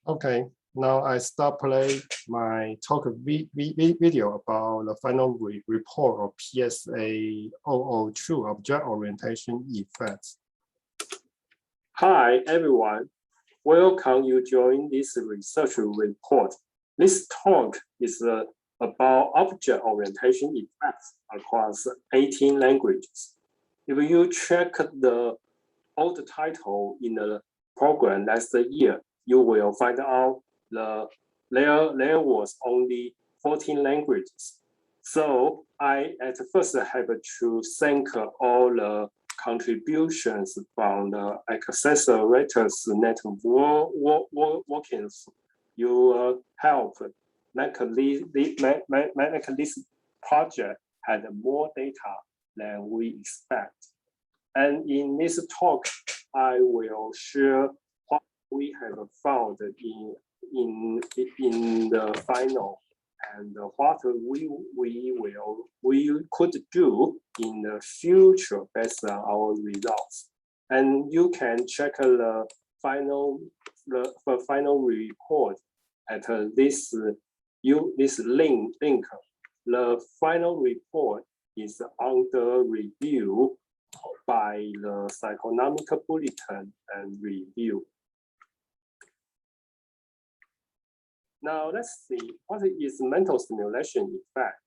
Okay, now I start play my talk video about the final report of PSA002 object orientation effects. Hi everyone, welcome you join this research report. This talk is about object orientation effects across 18 languages. If you check the old title in the program last year, you will find out there was only 14 languages. So I at first have to thank all the contributions from the accelerators network workings. You help make this project had more data than we expect. And in this talk, I will share what we have found in the final and what we could do in the future based on our results. And you can check the final report at this link. The final report is under review by the Psychonomic Bulletin and review. Now let's see, what is mental stimulation effect?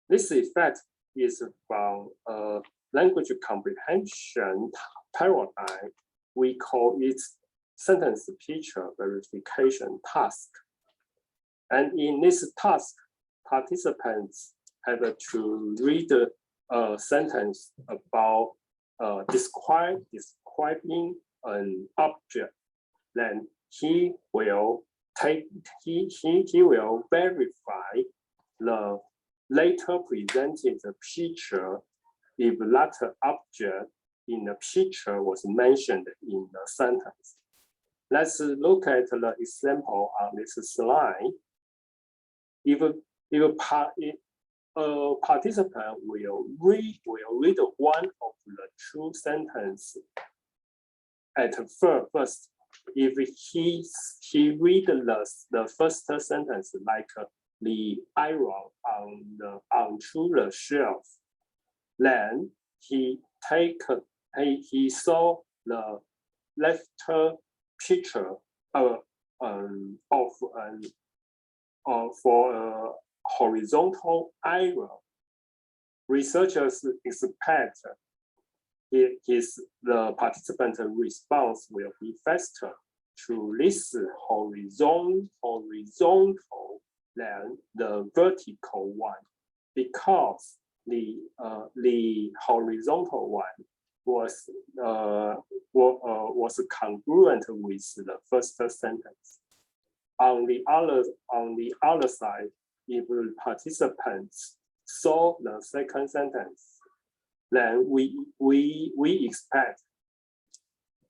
This effect is from a language comprehension paradigm. We call it sentence picture verification task. And in this task, participants have to read a sentence about describing an object. Then he will verify the later presented picture if that object in the picture was mentioned in the sentence. Let's look at the example on this slide. If a participant will read one of the two sentences at first. If he read the first sentence like the iron onto the shelf, then he saw the left picture for a horizontal iron. Researchers expect the participant response will be faster to this horizontal than the vertical one, because the horizontal one was congruent with the first sentence. On the other side, if participants saw the second sentence, then we expect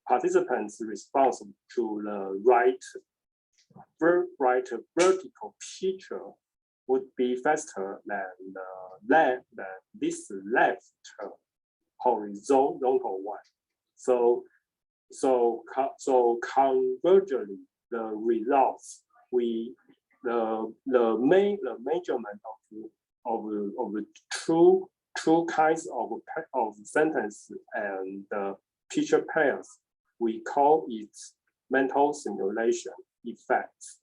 participants' response to the right vertical picture would be faster than this left horizontal one. So convergently, the results the measurement of two kinds of sentence and picture pairs, we call it mental simulation effects.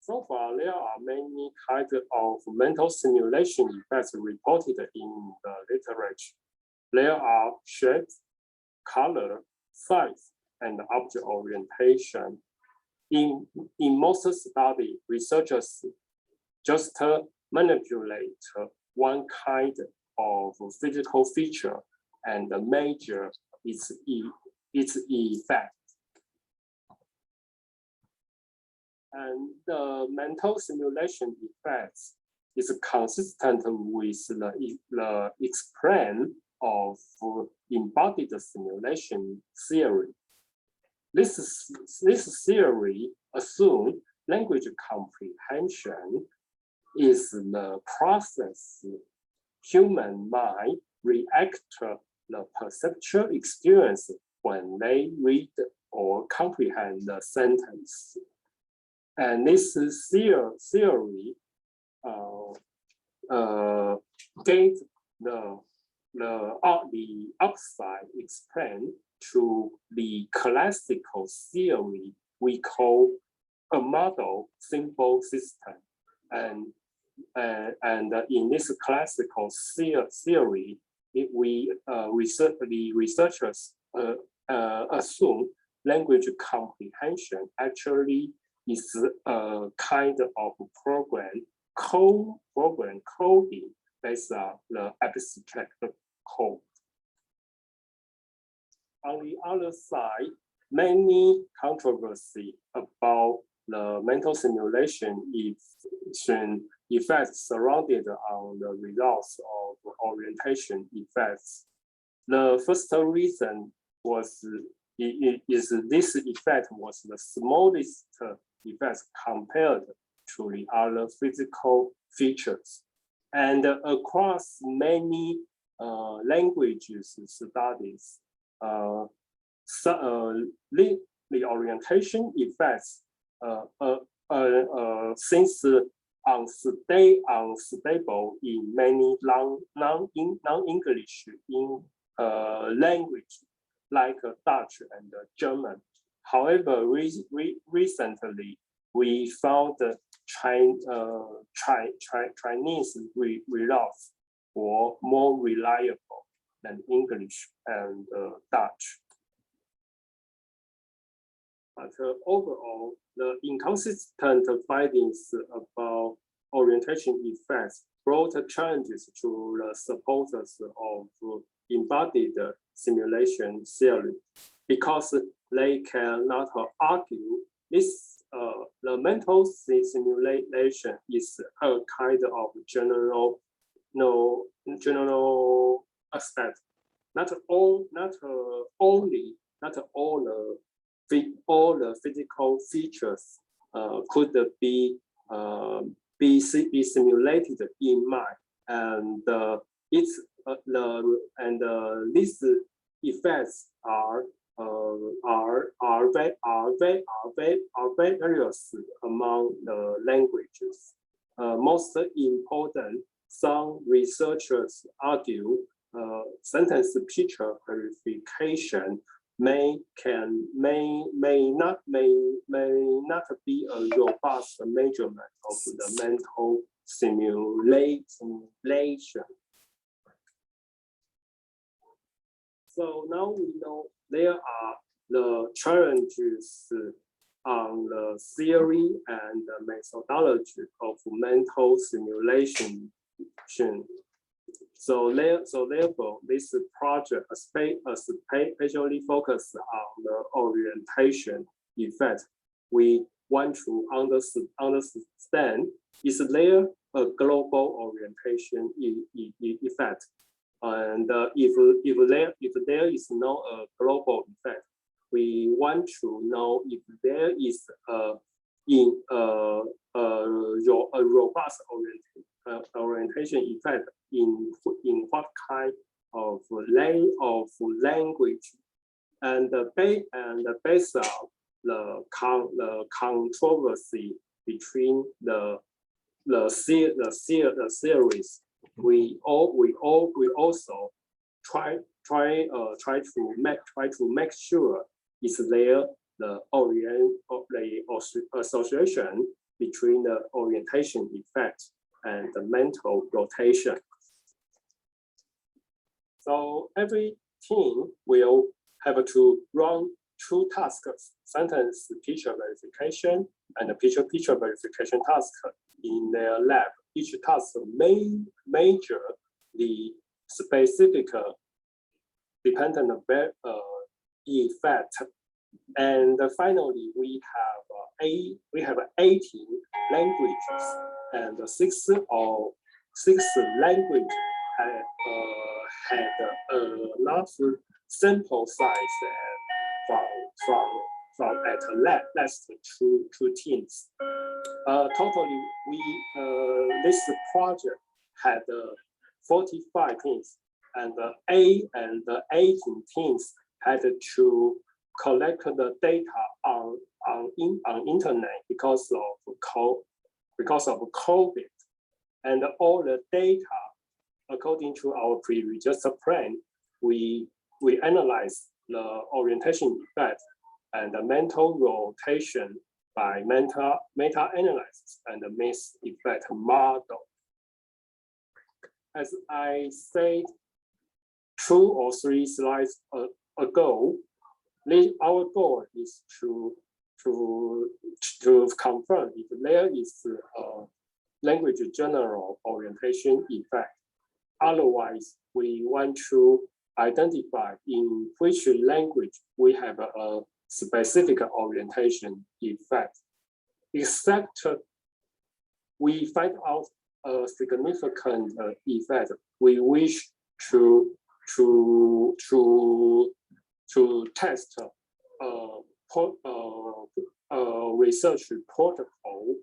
So far, there are many kinds of mental simulation effects reported in the literature. There are shape, color, size, and object orientation. In most studies, researchers just manipulate one kind of physical feature and measure its effect. And the mental simulation effects is consistent with the explain of embodied simulation theory. This theory assumes language comprehension is the process human mind react to the perceptual experience when they read or comprehend the sentence. And this theory gave the upside explained to the classical theory we call a model symbol system. And in this classical theory, the researchers assume language comprehension actually is a kind of program coding based on the abstract code. On the other side, many controversy about the mental simulation effects surrounded on the results of orientation effects. The first reason was this effect was the smallest effect compared to the other physical features. And across many languages studies, the orientation effects since unstable in many non-English language like Dutch and German. However, recently we found the Chinese results were more reliable than English and Dutch. But overall, the inconsistent findings about orientation effects brought challenges to the supporters of embodied simulation theory, because they cannot argue this the mental simulation is a kind of general aspect. Not all the physical features could be simulated in mind, and these effects are various among the languages. Most important, some researchers argue sentence picture verification may not be a robust measurement of the mental simulation. So now we know there are the challenges on the theory and the methodology of mental simulation. So therefore, this project especially focuses on the orientation effect. We want to understand, is there a global orientation effect? And if there is no global effect, we want to know if there is a robust orientation effect in what kind of language, and based on the controversy between the theories, we also try to make sure is there the association between the orientation effect and the mental rotation. So every team will have to run two tasks: sentence picture verification and the picture verification task in their lab. Each task may measure the specific dependent effect. And finally, we have 18 languages, and six languages had a large sample size from at last two teams. Totally, this project had 45 teams, and the 18 teams had to collect the data on internet because of COVID, and all the data according to our pre-register plan, we analyze the orientation effect and the mental rotation by meta-analysis and the mixed effect model. As I said 2 or 3 slides ago, our goal is to confirm if there is a language general orientation effect. Otherwise, we want to identify in which language we have a specific orientation effect. Except we find out a significant effect, we wish to test a research protocol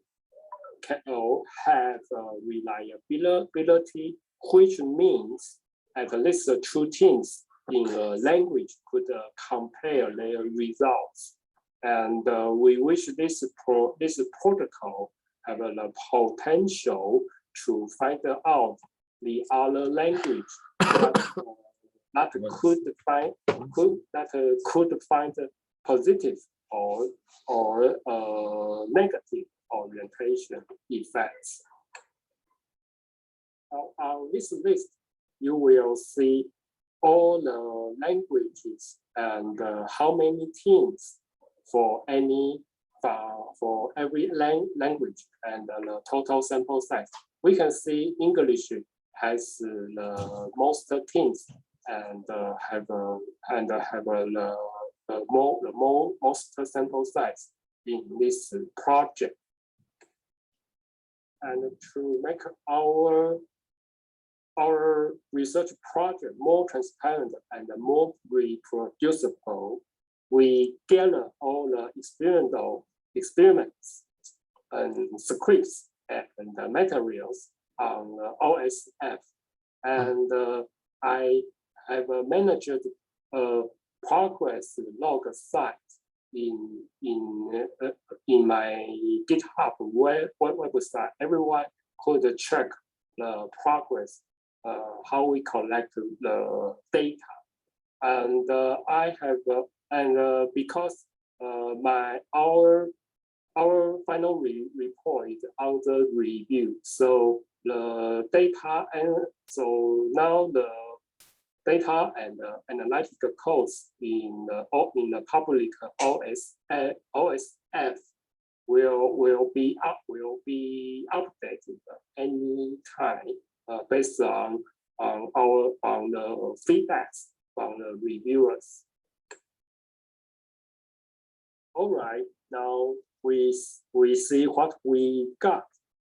have reliability, which means at least 2 teams in a language could compare their results. And we wish this protocol have the potential to find out the other language that could find positive or negative orientation effects. On this list, you will see all the languages and how many teams for every language and the total sample size. We can see English has the most teams and have the most sample size in this project. And to make our research project more transparent and more reproducible, we gather all the experiments and scripts and the materials on OSF. And I have managed a progress log site in my GitHub website. Everyone could check the progress, how we collect the data. And I have because our final report is under review, so the data so now the data and analytical codes in the public OSF will be updated any time based on the feedbacks from the reviewers. All right, now we see what we got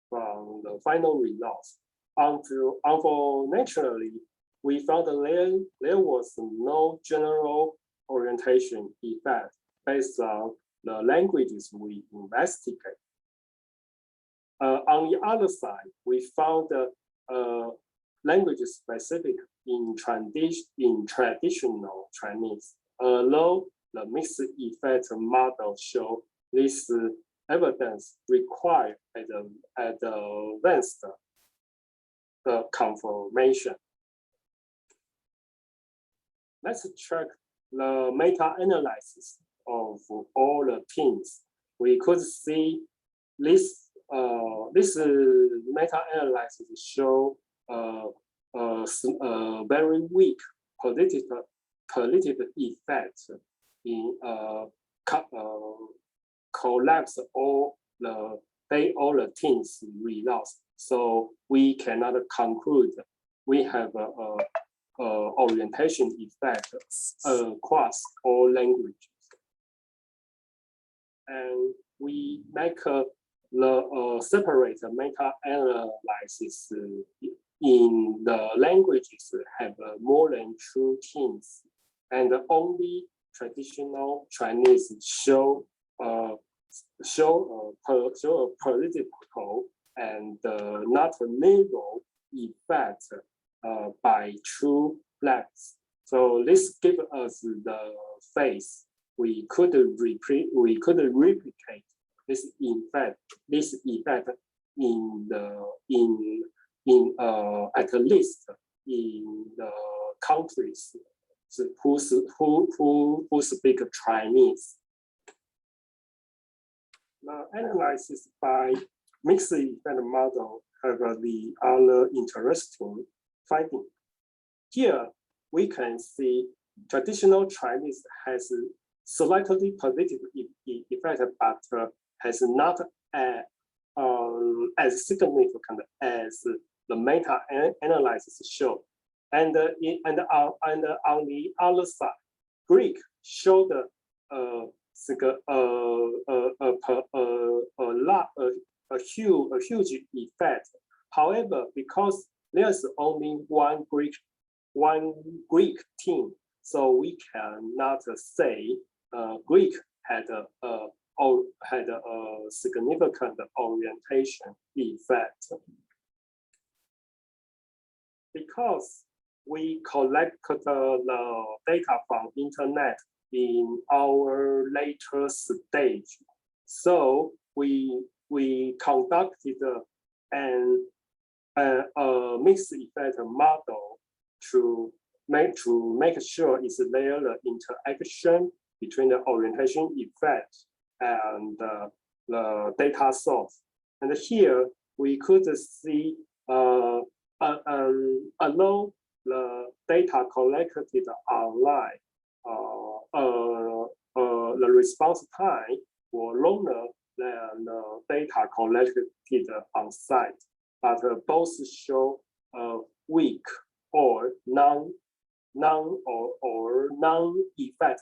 from the final results. Unfortunately, we found that there was no general orientation effect based on the languages we investigate. On the other side, we found language specific in traditional Chinese, although the mixed effect model show this evidence required advanced confirmation. Let's check the meta-analysis of all the teams. We could see this meta-analysis show very weak political effect in collapse all the teams results. So we cannot conclude we have a orientation effect across all languages. And we make the separate meta-analysis in the languages have more than 2 teams, and only traditional Chinese show a political and not a narrow effect by 2 flags. So this gives us the phase we could replicate this effect in at least in the countries who speak Chinese. Now, analysis by mixed effect model have the other interesting finding. Here we can see traditional Chinese has slightly positive effect, but has not as significant as the meta-analysis show. And on the other side, Greek showed a huge effect. However, because there's only one Greek team, so we cannot say Greek had a significant orientation effect. Because we collect the data from internet in our later stage, so we conducted a mixed effect model to make sure is there the interaction between the orientation effect and the data source. And here we could see although the data collected online, the response time was longer than the data collected on site, but both show weak or non effect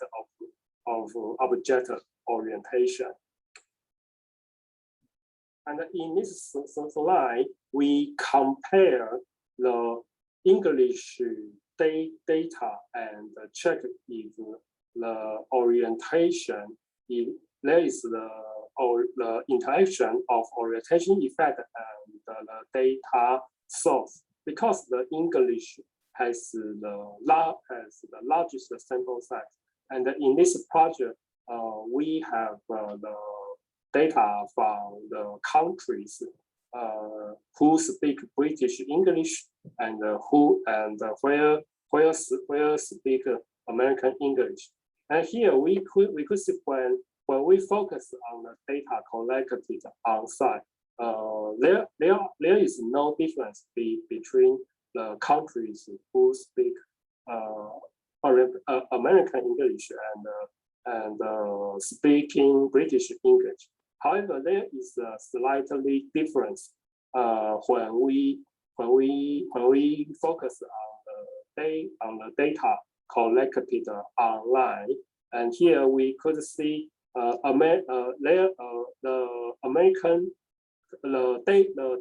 of object orientation. And in this slide, we compare the English data and check if the orientation, if there is the interaction of orientation effect and the data source. Because the English has the largest sample size, and in this project, we have the data from the countries who speak British English and where speak American English. And here we could see when we focus on the data collected on site, there is no difference between the countries who speak American English and speaking British English. However, there is a slightly difference when we focus on the data collected online. And here we could see the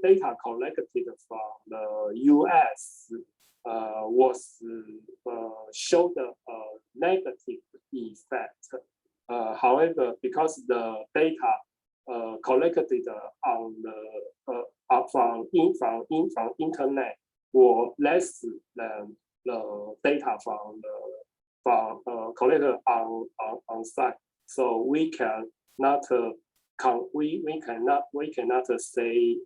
data collected from the US was showed a negative effect. However, because the data collected on from internet were less than the data from collected on site, so we cannot say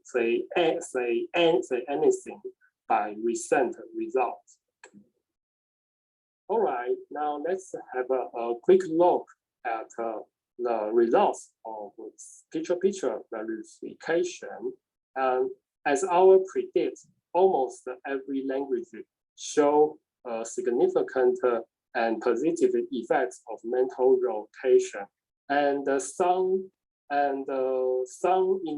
anything by recent results. All right, now let's have a quick look at the results of picture-picture verification. And as our predict, almost every language show significant and positive effects of mental rotation. And in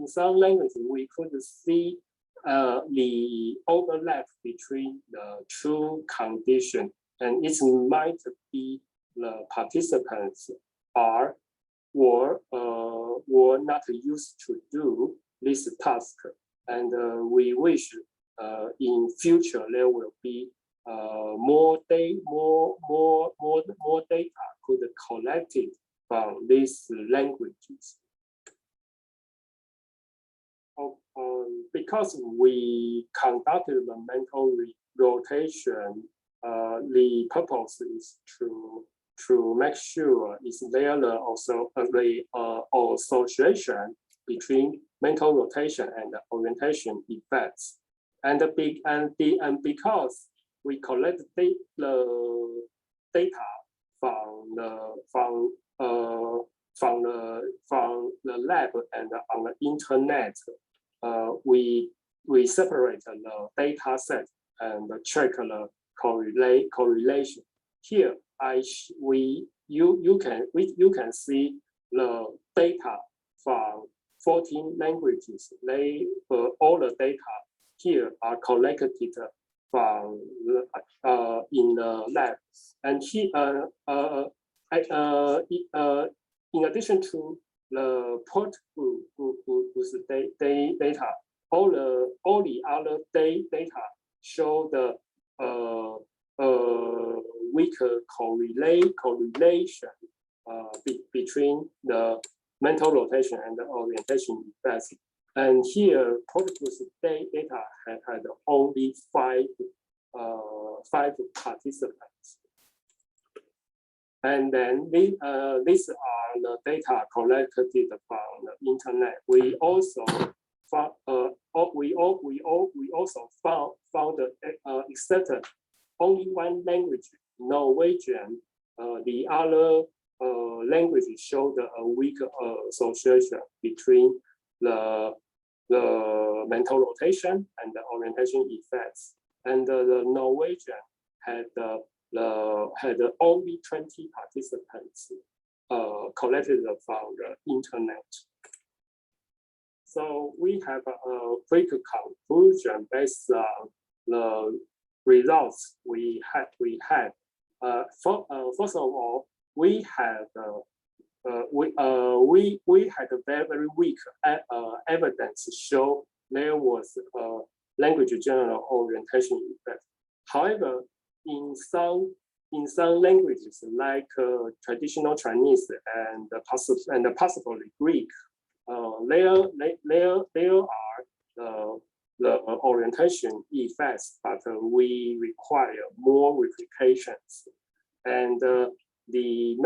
some languages, we could see the overlap between the two conditions, and it might be the participants were not used to do this task, and we wish in future there will be more data could collected from these languages. Because we conducted the mental rotation, the purpose is to make sure is there also the association between mental rotation and orientation effects, and because we collect the data from the lab and on the internet, we separate the data set and check the correlation. Here, you can see the data from 14 languages. All the data here are collected from in the lab, and here in addition to the port whose data, all the other data show the weaker correlation between the mental rotation and the orientation effects. And here, Portuguese data had only five participants. And then these are the data collected from the internet. We also found, except only one language, Norwegian. The other languages showed a weak association between the mental rotation and the orientation effects. And the Norwegian had only 20 participants collected from the internet. So we have a quick conclusion based on the results we had. First of all, we had a very weak evidence to show there was a language general orientation effect. However, in some languages like traditional Chinese and possibly Greek, there are the orientation effects, but we require more replications. And the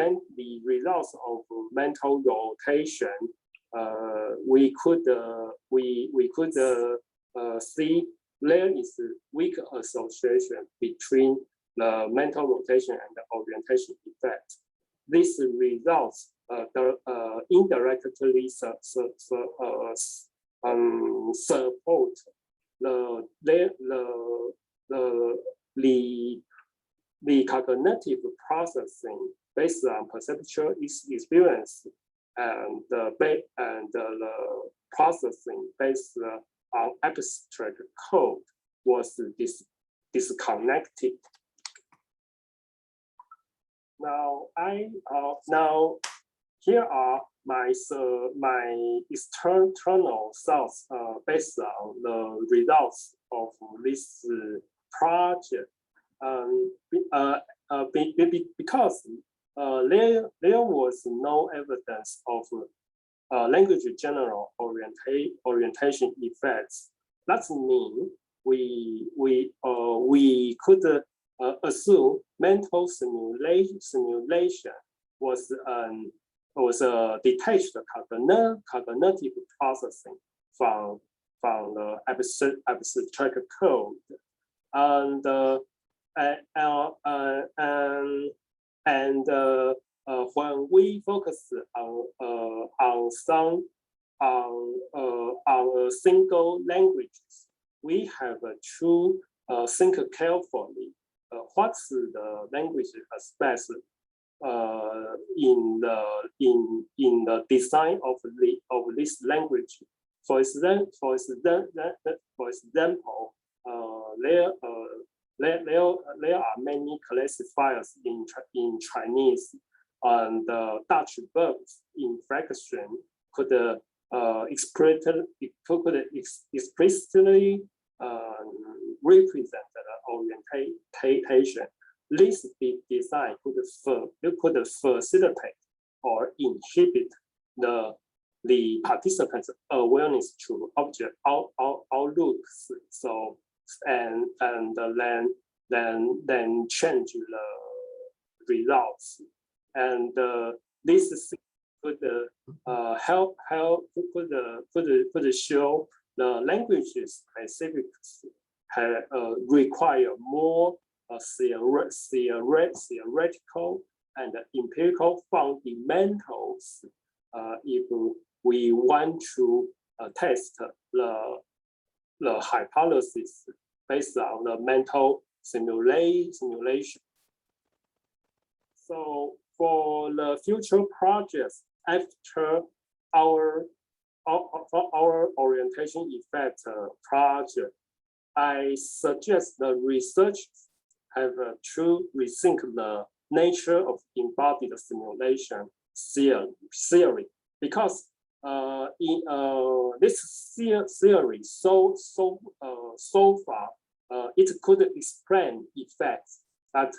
results of mental rotation, we could see there is a weak association between the mental rotation and the orientation effect. These results indirectly support the cognitive processing based on perceptual experience, and the processing based on abstract code was disconnected. Now, here are my external thoughts based on the results of this project. Because there was no evidence of language general orientation effects. That means we could assume mental simulation was a detached cognitive processing from the abstract code, and when we focus on a single language, we have to think carefully what's the language aspects in the design of this language. For example, there are many classifiers in Chinese, and Dutch verbs inflection could explicitly represent the orientation. This design could facilitate or inhibit the participants' awareness to object outlooks. So and then change the results. and this could could show the languages specifics require more theoretical and empirical fundamentals if we want to test the hypothesis based on the mental simulation. So for the future projects after our orientation effect project, I suggest the researchers have to rethink the nature of embodied simulation theory, because in this theory so far it could explain effects, but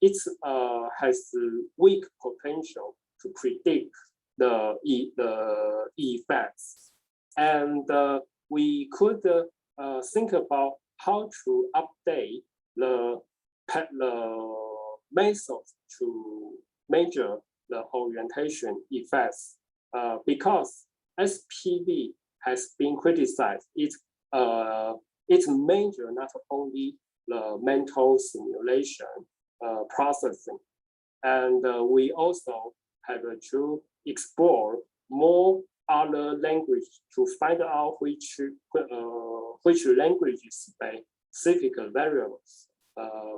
it has weak potential to predict the effects, and we could think about how to update the methods to measure the orientation effects, because SPV has been criticized. It measures not only the mental simulation processing, and we also have to explore more other languages to find out which languages specific variables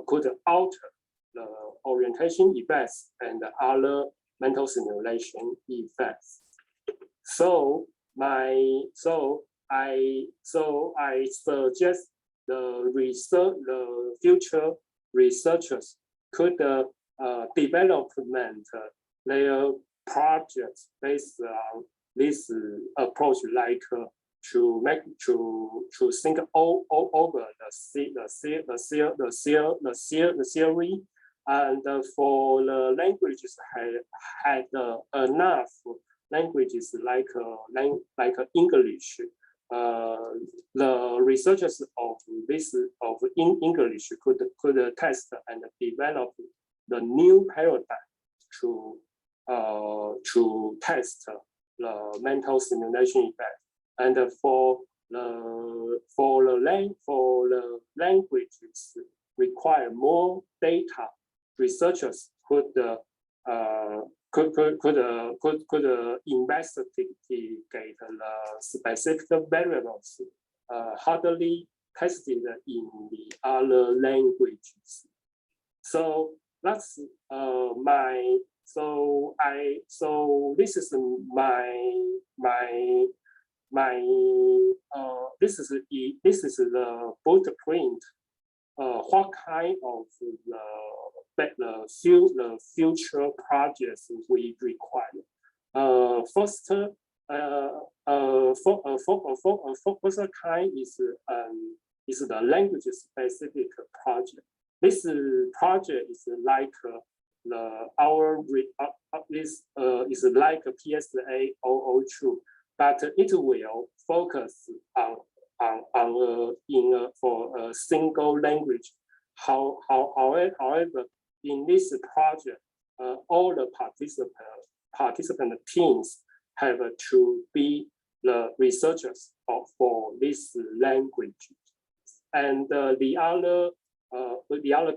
could alter the orientation effects and other mental simulation effects. So I suggest the future researchers could develop their projects based on this approach, like to think over the theory, and for the languages had enough languages like English. The researchers of English could test and develop the new paradigm to test the mental simulation effect. And for the languages require more data, researchers could investigate the specific variables hardly tested in the other languages. So that's this is this is the blueprint. What kind of the future projects we require? First kind is the language specific project. This project is like is like a PSA002, but it will focus for a single language. However, in this project, all the participant teams have to be the researchers for this language, and the other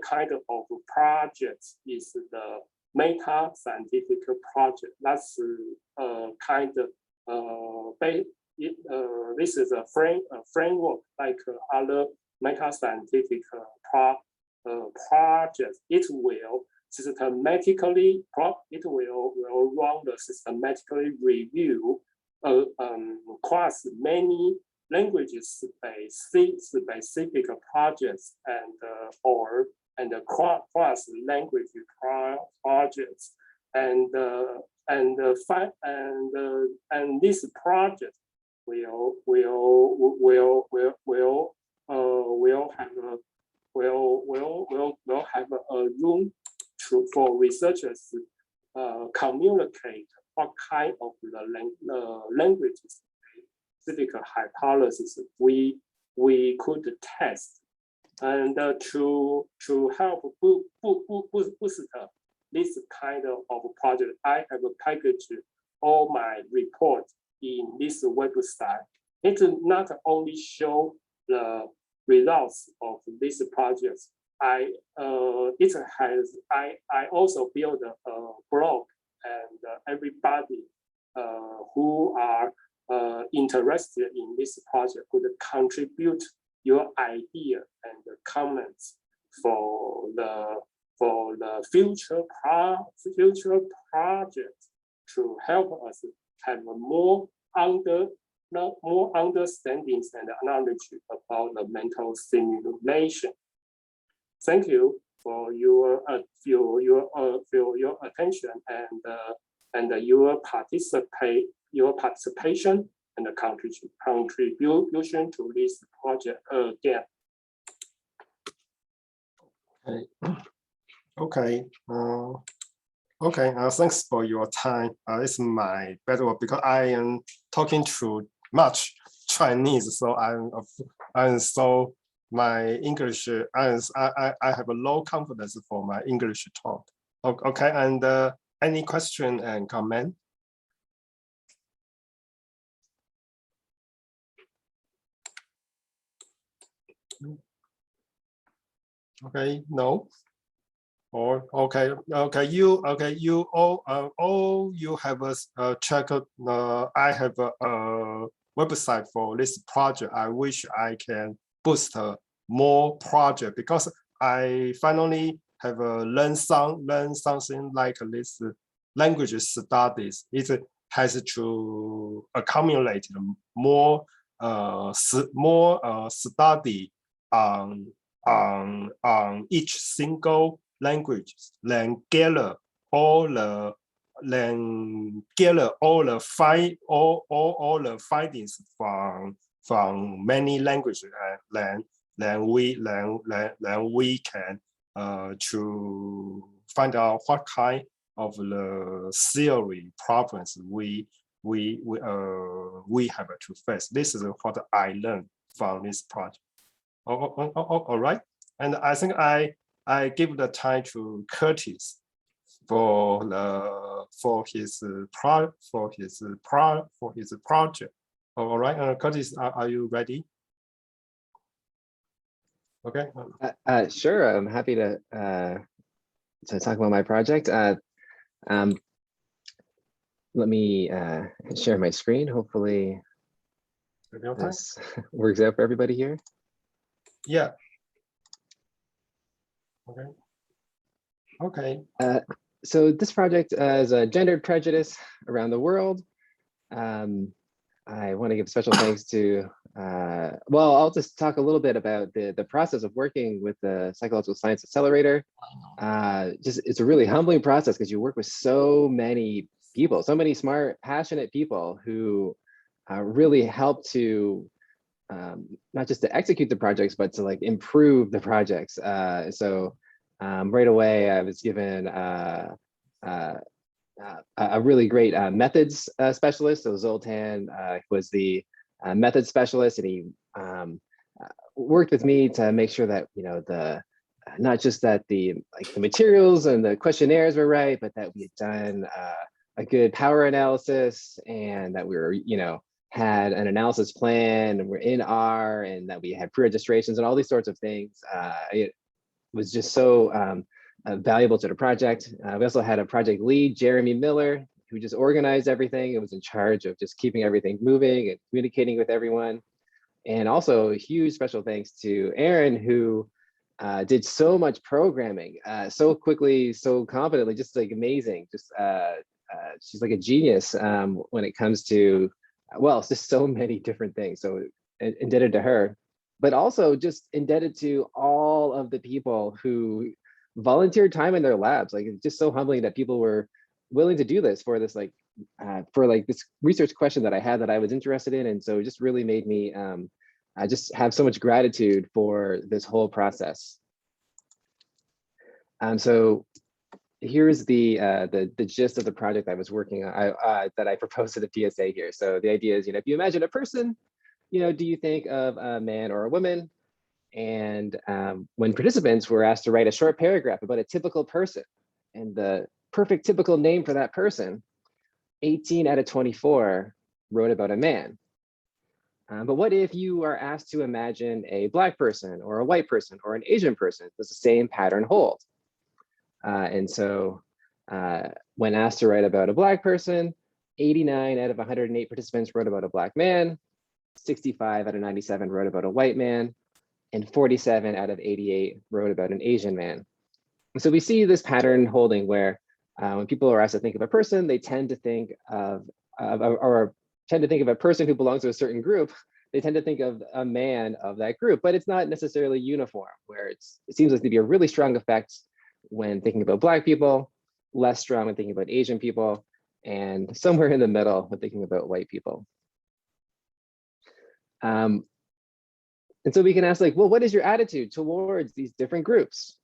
kind of projects is the meta scientific project. That's kind of this is a framework like other meta scientific projects. It will systematically run the systematically review across many languages specific projects and cross language projects, and this project will have a room for researchers communicate what kind of the languages specific hypothesis we could test, and to help boost this kind of project, I have packaged all my reports in this website. It not only show the results of this project. I also build a blog, and everybody who are interested in this project could contribute your idea and comments for the future project to help us have more understandings and knowledge about the mental simulation. Thank you for your attention and your participation and the contribution to this project again. Okay. Okay. Thanks for your time. It's my better work because I am talking to much Chinese, so so my English. I have a low confidence for my English talk. Okay. And any question and comment? Okay. No. Or okay, you all you have a check. I have a website for this project. I wish I can boost more project because I finally have learned something like this language studies. It has to accumulate more study on each single language, then gather all the findings from many languages, then we can to find out what kind of the theory problems we have to face. This is what I learned from this project. All right, and I think I give the time to Curtis for his project. All right, Curtis, are you ready? Okay. Sure, I'm happy to talk about my project. Let me share my screen. Hopefully, this works out for everybody here. Yeah. Okay. Okay. So this project is a gendered prejudice around the world. I want to give special thanks to, well, I'll just talk a little bit about the process of working with the Psychological Science Accelerator. It's a really humbling process because you work with so many people, so many smart, passionate people who really help to not just to execute the projects, but to like improve the projects. So right away, I was given a really great methods specialist. So Zoltan was the method specialist, and he worked with me to make sure that not just that the materials and the questionnaires were right, but that we had done a good power analysis, and that we were had an analysis plan, and we're in R, and that we had pre-registrations and all these sorts of things. It was just so valuable to the project. We also had a project lead, Jeremy Miller, who just organized everything. It was in charge of just keeping everything moving and communicating with everyone. And also a huge special thanks to Erin, who did so much programming so quickly, so competently, just like amazing. Just she's like a genius when it comes to, well, it's just so many different things. So indebted to her, but also just indebted to all of the people who volunteered time in their labs. Like, it's just so humbling that people were willing to do this for this, this research question that I had that I was interested in. And so it just really made me, I just have so much gratitude for this whole process. So here's the gist of the project I was working on, that I proposed to the PSA here. So the idea is, if you imagine a person, do you think of a man or a woman? And when participants were asked to write a short paragraph about a typical person, and the perfect typical name for that person, 18 out of 24 wrote about a man. But what if you are asked to imagine a Black person or a white person or an Asian person? Does the same pattern hold? And so when asked to write about a Black person, 89 out of 108 participants wrote about a Black man, 65 out of 97 wrote about a white man, and 47 out of 88 wrote about an Asian man. And so we see this pattern holding where when people are asked to think of a person, they tend to think of a person who belongs to a certain group. They tend to think of a man of that group, but it's not necessarily uniform, where it seems like to be a really strong effect when thinking about Black people, less strong when thinking about Asian people, and somewhere in the middle when thinking about white people. And so we can ask, like, well, what is your attitude towards these different groups?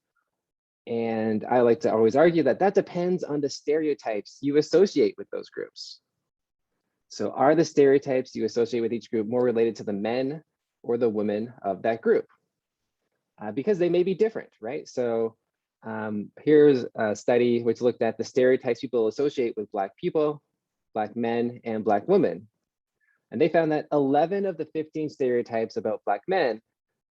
And I like to always argue that that depends on the stereotypes you associate with those groups. So are the stereotypes you associate with each group more related to the men or the women of that group? Because they may be different, right? So here's a study which looked at the stereotypes people associate with Black people, Black men, and Black women. And they found that 11 of the 15 stereotypes about Black men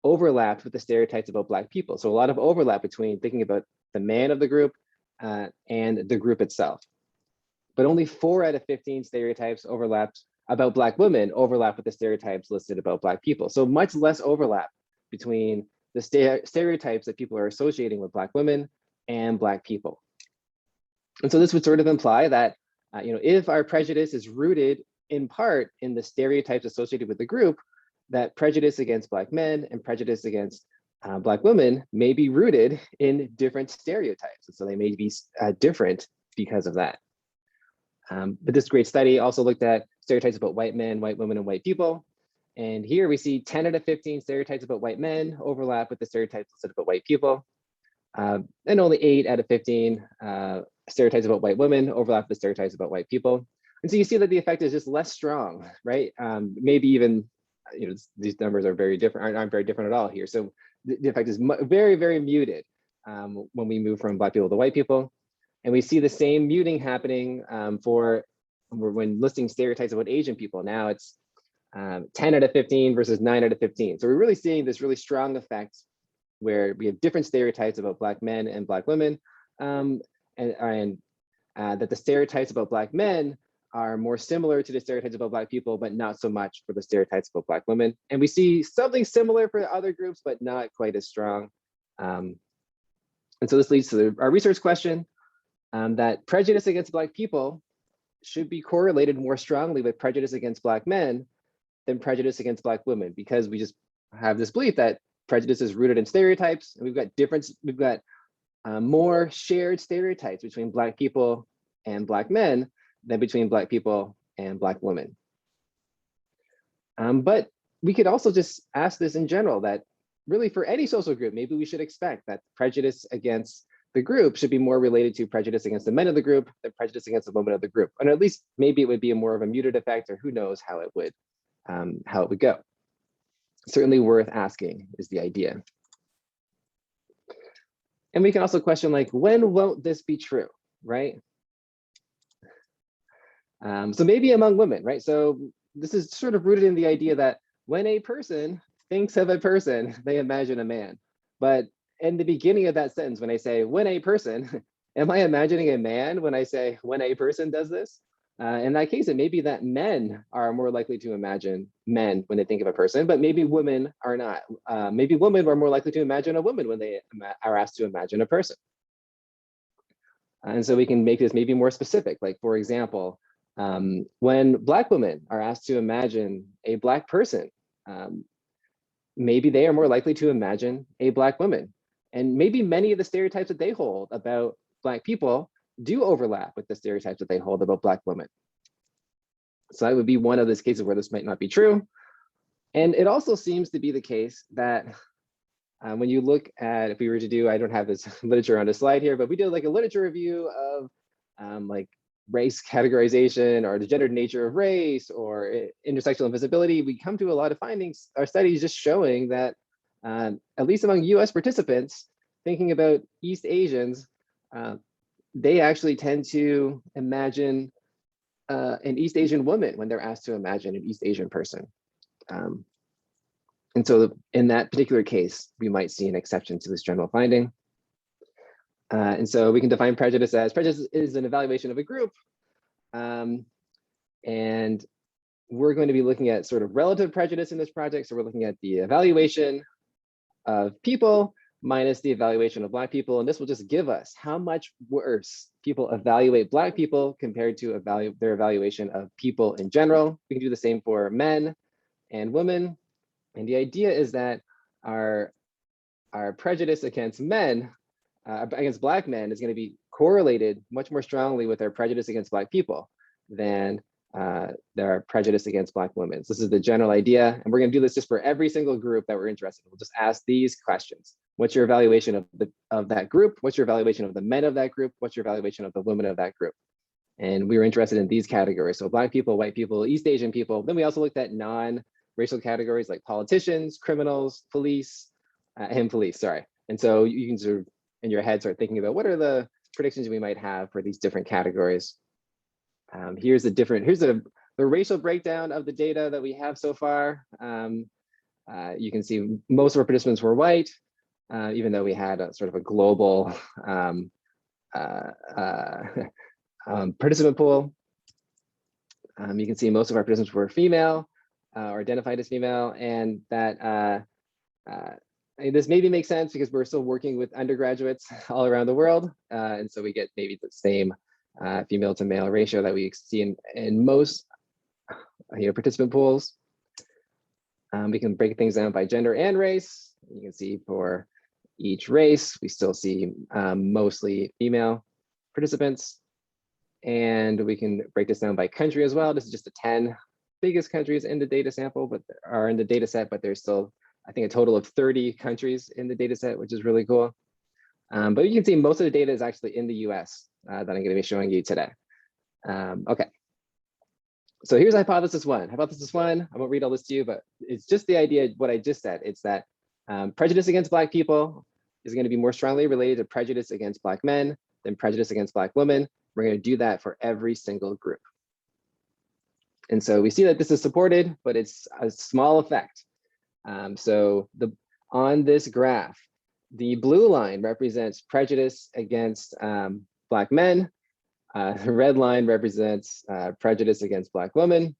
overlapped with the stereotypes about Black people. So a lot of overlap between thinking about the man of the group and the group itself. But only 4 out of 15 stereotypes overlapped about Black women overlap with the stereotypes listed about Black people. So much less overlap between the stereotypes that people are associating with Black women and Black people. And so this would sort of imply that if our prejudice is rooted in part in the stereotypes associated with the group, that prejudice against Black men and prejudice against Black women may be rooted in different stereotypes. And so they may be different because of that. But this great study also looked at stereotypes about white men, white women, and white people. And here we see 10 out of 15 stereotypes about white men overlap with the stereotypes listed about white people. And only 8 out of 15 stereotypes about white women overlap with the stereotypes about white people. And so you see that the effect is just less strong, right? Maybe even, these numbers are very different, aren't very different at all here. So the effect is very, very muted when we move from Black people to white people. And we see the same muting happening when listing stereotypes about Asian people. Now it's 10 out of 15 versus 9 out of 15. So we're really seeing this really strong effect where we have different stereotypes about Black men and Black women, and that the stereotypes about Black men are more similar to the stereotypes about Black people, but not so much for the stereotypes about Black women. And we see something similar for other groups, but not quite as strong. And so this leads to our research question, that prejudice against Black people should be correlated more strongly with prejudice against Black men than prejudice against Black women, because we just have this belief that prejudice is rooted in stereotypes, and we've got more shared stereotypes between Black people and Black men than between Black people and Black women. But we could also just ask this in general, that really for any social group, maybe we should expect that prejudice against the group should be more related to prejudice against the men of the group than prejudice against the women of the group. And at least maybe it would be more of a muted effect, or who knows how it would go. Certainly worth asking is the idea. And we can also question, like, when won't this be true, right? So maybe among women, right? So this is sort of rooted in the idea that when a person thinks of a person, they imagine a man. But in the beginning of that sentence, when I say when a person, am I imagining a man when I say when a person does this? In that case, it may be that men are more likely to imagine men when they think of a person, but maybe women are not. Maybe women are more likely to imagine a woman when they are asked to imagine a person. And so we can make this maybe more specific. Like, for example, when Black women are asked to imagine a Black person, maybe they are more likely to imagine a Black woman. And maybe many of the stereotypes that they hold about Black people do overlap with the stereotypes that they hold about Black women. So that would be one of those cases where this might not be true. And it also seems to be the case that when you look at, if we were to do, I don't have this literature on the slide here, but we did like a literature review of like race categorization or the gendered nature of race or intersectional invisibility, we come to a lot of findings, our studies just showing that at least among US participants, thinking about East Asians, they actually tend to imagine an East Asian woman when they're asked to imagine an East Asian person. And so in that particular case, we might see an exception to this general finding. And so we can define prejudice as prejudice is an evaluation of a group. And we're going to be looking at sort of relative prejudice in this project. So we're looking at the evaluation of people minus the evaluation of Black people. And this will just give us how much worse people evaluate Black people compared to their evaluation of people in general. We can do the same for men and women. And the idea is that our prejudice against men, against Black men, is going to be correlated much more strongly with our prejudice against Black people than their prejudice against Black women. So this is the general idea. And we're going to do this just for every single group that we're interested in. We'll just ask these questions. What's your evaluation of that group? What's your evaluation of the men of that group? What's your evaluation of the women of that group? And we were interested in these categories. So Black people, white people, East Asian people. Then we also looked at non-racial categories like politicians, criminals, police, and police, sorry. And so you can sort of, in your head, start thinking about what are the predictions we might have for these different categories. Here's the racial breakdown of the data that we have so far. You can see most of our participants were white, even though we had a sort of a global participant pool. You can see most of our participants were female or identified as female, and that this maybe makes sense because we're still working with undergraduates all around the world, and so we get maybe the same female to male ratio that we see in most participant pools. We can break things down by gender and race. You can see for each race, we still see mostly female participants. And we can break this down by country as well. This is just the 10 biggest countries in the data sample, but are in the data set, but there's still, I think, a total of 30 countries in the data set, which is really cool. But you can see most of the data is actually in the US that I'm going to be showing you today. Okay. So here's hypothesis one. Hypothesis one, I won't read all this to you, but it's just the idea, what I just said. It's that prejudice against Black people is going to be more strongly related to prejudice against Black men than prejudice against Black women. We're going to do that for every single group. And so we see that this is supported, but it's a small effect. So on this graph, the blue line represents prejudice against Black men. The red line represents prejudice against Black women.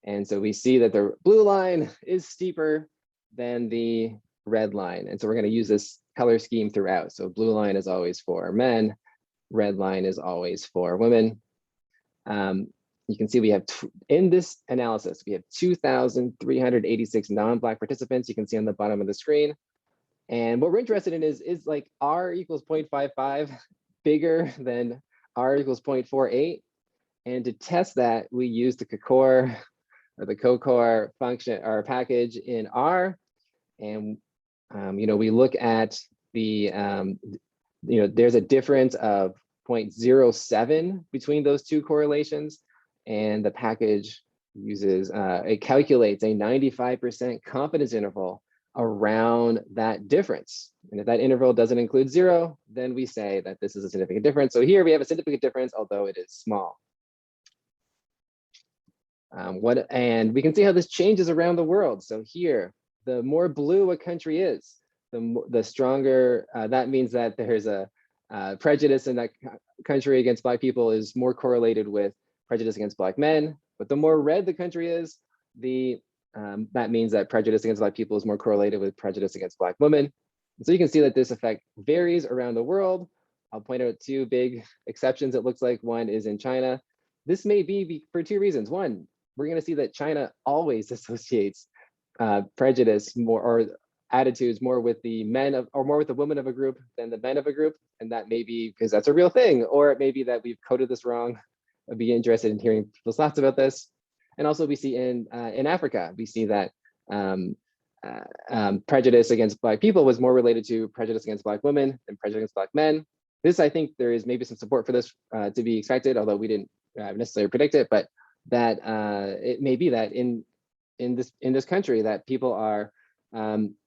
And so we see that the blue line is steeper than the red line. And so we're going to use this color scheme throughout. So blue line is always for men. Red line is always for women. You can see we have, in this analysis, we have 2,386 non-Black participants. You can see on the bottom of the screen. And what we're interested in is like R equals 0.55 bigger than R equals 0.48. And to test that, we use the Kekecs or the CoCore function or package in R. And we look at the there's a difference of 0.07 between those two correlations, and the package uses, it calculates a 95% confidence interval around that difference. And if that interval doesn't include 0, then we say that this is a significant difference. So here we have a significant difference, although it is small. And we can see how this changes around the world. So here, the more blue a country is, the stronger, that means that there's a prejudice in that country against Black people is more correlated with prejudice against Black men. But the more red the country is, that means that prejudice against Black people is more correlated with prejudice against Black women. And so you can see that this effect varies around the world. I'll point out 2 big exceptions. It looks like one is in China. This may be for 2 reasons. One, we're going to see that China always associates prejudice more or attitudes more with the men of, or more with the women of a group than the men of a group. And that may be because that's a real thing, or it may be that we've coded this wrong. I'd be interested in hearing people's thoughts about this. And also we see in Africa, we see that prejudice against Black people was more related to prejudice against Black women than prejudice against Black men. This, I think there is maybe some support for this to be expected, although we didn't necessarily predict it, but that it may be that in this country that people are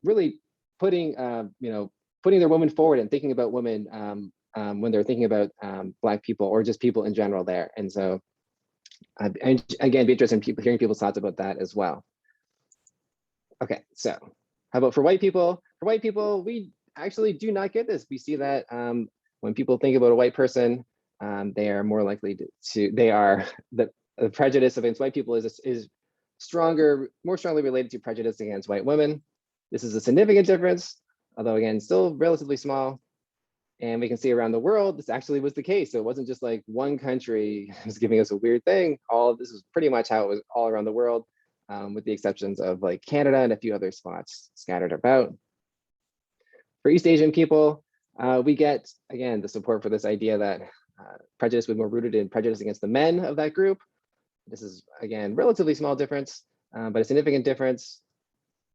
really putting their women forward and thinking about women when they're thinking about Black people or just people in general there. And so, and again, be interested in hearing people's thoughts about that as well. Okay, so how about for white people? For white people, we actually do not get this. We see that when people think about a white person, they are more likely the prejudice against white people is more strongly related to prejudice against white women. This is a significant difference, although again, still relatively small. And we can see around the world, this actually was the case. So it wasn't just like one country was giving us a weird thing. All of this was pretty much how it was all around the world, with the exceptions of like Canada and a few other spots scattered about. For East Asian people, we get, again, the support for this idea that prejudice was more rooted in prejudice against the men of that group. This is, again, relatively small difference, but a significant difference.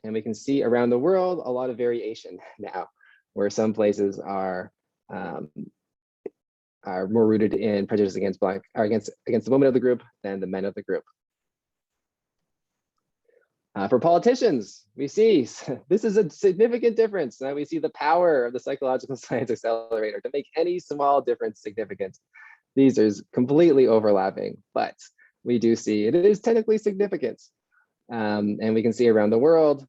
And we can see around the world a lot of variation now, where some places are more rooted in prejudice against against the women of the group than the men of the group. For politicians, we see this is a significant difference. Now we see the power of the psychological science accelerator to make any small difference significant. These are completely overlapping, but we do see it is technically significant. And we can see around the world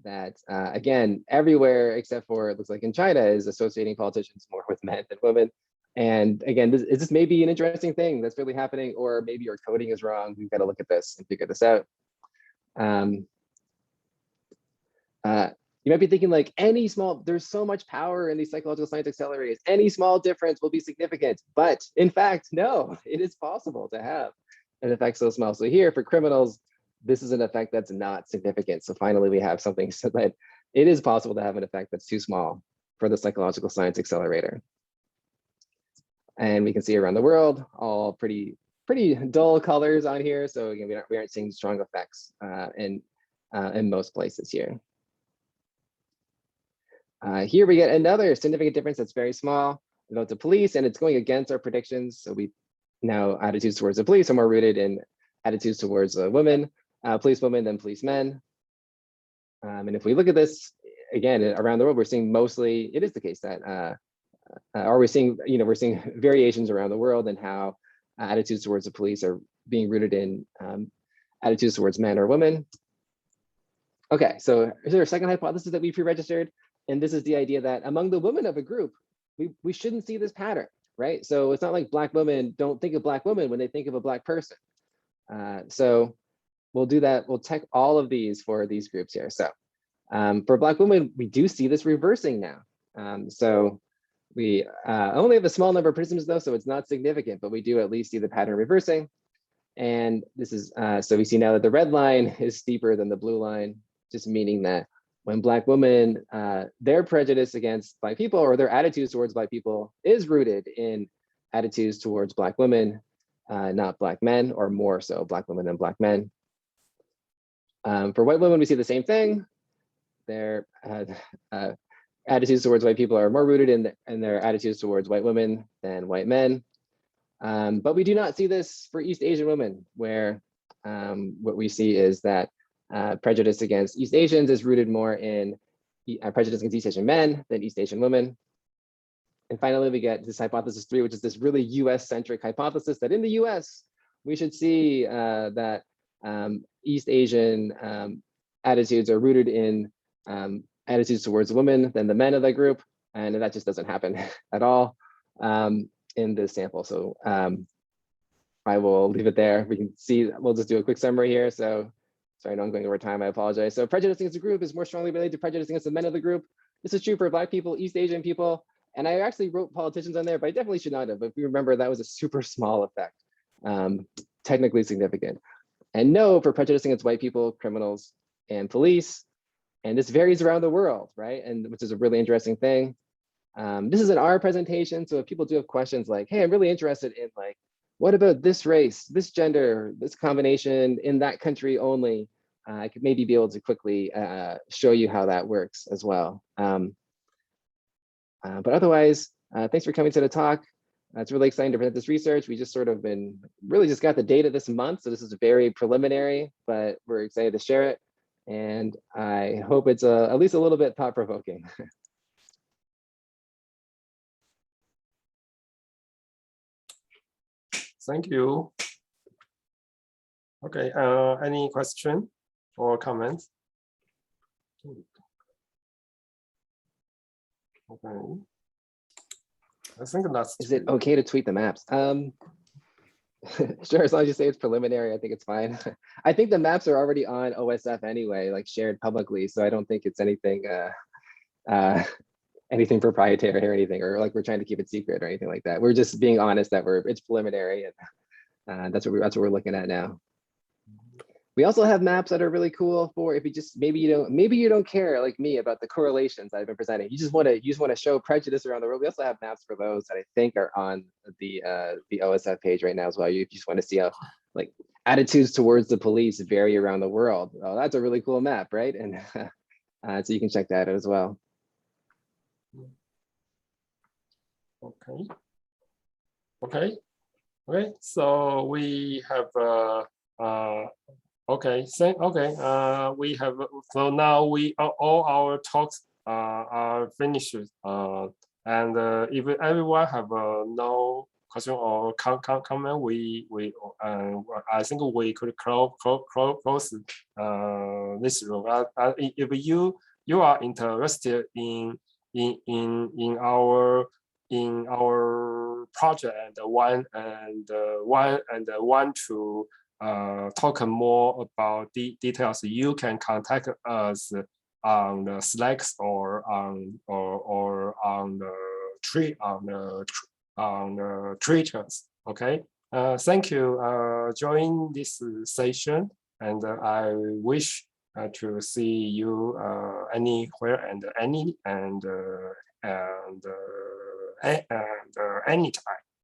that, again, everywhere except for, it looks like in China, is associating politicians more with men than women. And again, this may be an interesting thing that's really happening, or maybe your coding is wrong. We've got to look at this and figure this out. You might be thinking like there's so much power in these psychological science accelerators, any small difference will be significant. But in fact, no, it is possible to have an effect so small. So here for criminals, this is an effect that's not significant. So finally, we have something so that it is possible to have an effect that's too small for the psychological science accelerator. And we can see around the world, all pretty dull colors on here. So again, we aren't seeing strong effects in most places here. Here we get another significant difference that's very small about the police, and it's going against our predictions. So we now attitudes towards the police are more rooted in attitudes towards women, police women than police men. And if we look at this again around the world, we're seeing mostly it is the case that, or we're seeing variations around the world in how attitudes towards the police are being rooted in attitudes towards men or women. Okay, so is there a second hypothesis that we pre-registered? And this is the idea that among the women of a group, we shouldn't see this pattern, right? So it's not like Black women don't think of Black women when they think of a Black person. So we'll do that. We'll check all of these for these groups here. So for Black women, we do see this reversing now. So we only have a small number of participants though, so it's not significant, but we do at least see the pattern reversing. And this is, so we see now that the red line is steeper than the blue line, just meaning that when Black women, their prejudice against Black people or their attitudes towards Black people is rooted in attitudes towards Black women, not Black men, or more so Black women than Black men. For white women, we see the same thing. Their attitudes towards white people are more rooted in their attitudes towards white women than white men. But we do not see this for East Asian women, where what we see is that prejudice against East Asians is rooted more in prejudice against East Asian men than East Asian women. And finally, we get this hypothesis 3, which is this really US-centric hypothesis that in the US, we should see that East Asian attitudes are rooted in attitudes towards women than the men of that group. And that just doesn't happen at all in this sample. So I will leave it there. We can see, we'll just do a quick summary here. So sorry, I know I'm going over time, I apologize. So prejudice against the group is more strongly related to prejudice against the men of the group. This is true for Black people, East Asian people. And I actually wrote politicians on there, but I definitely should not have. But if you remember, that was a super small effect, technically significant. And no for prejudice against white people, criminals, and police. And this varies around the world, right? And which is a really interesting thing. This is an R presentation. So if people do have questions like, hey, I'm really interested in like, what about this race, this gender, this combination in that country only? I could maybe be able to quickly show you how that works as well. But otherwise, thanks for coming to the talk. It's really exciting to present this research. We just sort of really just got the data this month. So this is very preliminary, but we're excited to share it. And I hope it's at least a little bit thought-provoking. Thank you. Okay, any question or comments? Okay. I think that's. Is it okay to tweet the maps? Sure, as long as you say it's preliminary, I think it's fine. I think the maps are already on OSF anyway, like shared publicly, so I don't think it's anything anything proprietary or anything, or like we're trying to keep it secret or anything like that. We're just being honest that it's preliminary, and that's what we're looking at now. We also have maps that are really cool for if you just maybe you don't care like me about the correlations I've been presenting. You just want to show prejudice around the world. We also have maps for those that I think are on the OSF page right now as well. You just want to see how like attitudes towards the police vary around the world. Oh, that's a really cool map, right? And so you can check that out as well. Okay. Okay. Okay. So we have okay. We have so now all our talks are finished. And if everyone have no question or comment, I think we could close this room. If you are interested in our project and want to talk more about details, you can contact us on the Slacks or on the Twitters. Okay. Thank you join this session, and I wish to see you anywhere and anytime.